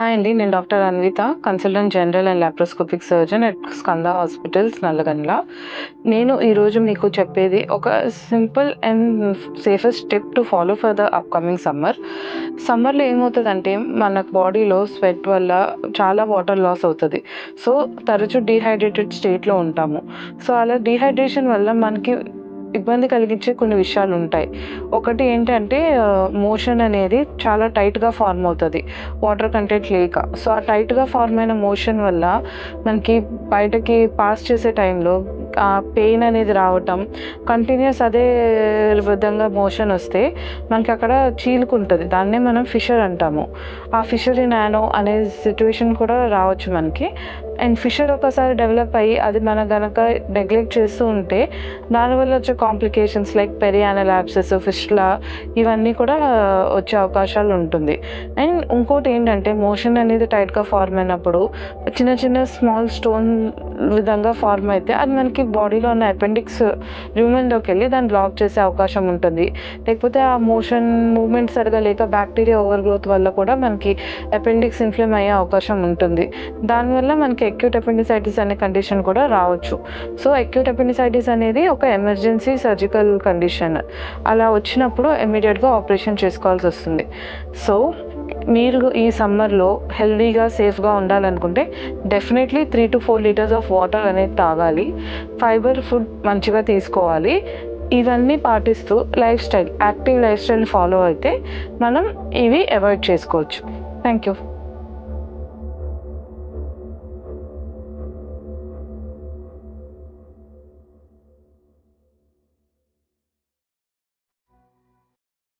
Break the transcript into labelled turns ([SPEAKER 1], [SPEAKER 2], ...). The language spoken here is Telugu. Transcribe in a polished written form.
[SPEAKER 1] హాయ్ అండి. నేను doctor Anvitha, consultant general and laparoscopic surgeon at Skanda hospitals, Nallagandla. నేను ఈరోజు మీకు చెప్పేది ఒక simple and safest tip to follow for the upcoming summer. సమ్మర్‌లో ఏమవుతదంటే మన బాడీలో స్వెట్ వల్ల చాలా వాటర్ లాస్ అవుతది. సో, తరచూ డీహైడ్రేటెడ్ స్టేట్‌లో ఉంటాము. సో, అలా డీహైడ్రేషన్ వల్ల మనకి ఇబ్బంది కలిగించే కొన్ని విషయాలుంటాయి. ఒకటి ఏంటంటే మోషన్ అనేది చాలా టైట్‌గా ఫార్మ్ అవుతది, వాటర్ కంటెంట్ లేక. సో, ఆ టైట్‌గా ఫార్మ్ అయిన మోషన్ వల్ల మనకి బయటకి పాస్ చేసే టైంలో పెయిన్ అనేది రావటం, కంటిన్యూయస్ అదే విధంగా మోషన్ వస్తే మనకక్కడ చీలుకుంటది. దాన్నే మనం ఫిషర్ అంటాము. ఆ ఫిషర్ ఇన్ యానో అనే సిట్యుయేషన్ కూడా రావచ్చు మనకి. అండ్ ఫిషర్ ఒకసారి డెవలప్ అయ్యి అది మనం గనక నెగ్లెక్ట్ చేస్తూ ఉంటే దానివల్ల వచ్చే complications like perianal abscess, fistula ఇవన్నీ కూడా వచ్చే అవకాశాలు ఉంటుంది. అండ్ ఇంకోటి ఏంటంటే మోషన్ అనేది టైట్‌గా ఫార్మ్ అయినప్పుడు చిన్న చిన్న స్మాల్ స్టోన్ విధంగా ఫార్మ్ అయితే అది మనకి బాడీలో ఉన్న అపెండిక్స్ ల్యూమెన్‌లోకి వెళ్ళి దాన్ని బ్లాక్ చేసే అవకాశం ఉంటుంది. లేకపోతే ఆ మోషన్ మూవ్‌మెంట్ సరిగ్గా లేక బ్యాక్టీరియా ఓవర్ గ్రోత్ వల్ల కూడా మనకి అపెండిక్స్ ఇన్‌ఫ్లేమ్ అయ్యే అవకాశం ఉంటుంది. దానివల్ల మనకి అక్యూట్ అపెండిసైటిస్ అనే కండిషన్ కూడా రావచ్చు. సో, అక్యూట్ అపెండిసైటిస్ అనేది ఒక ఎమర్జెన్సీ సర్జికల్ కండిషన్. అలా వచ్చినప్పుడు ఇమ్మీడియేట్‌గా ఆపరేషన్ చేసుకోవాల్సొస్తుంది. సో, మీరు ఈ సమ్మర్‌లో హెల్తీగా, సేఫ్‌గా ఉండాలనుకుంటే డెఫినెట్‌లీ 3-4 లీటర్స్ ఆఫ్ వాటర్ అనేది తాగాలి. ఫైబర్ ఫుడ్ మంచిగా తీసుకోవాలి. ఇవన్నీ పాటిస్తూ యాక్టివ్ లైఫ్ స్టైల్‌ని ఫాలో అయితే మనం ఇవి అవాయిడ్ చేసుకోవచ్చు. Thank you.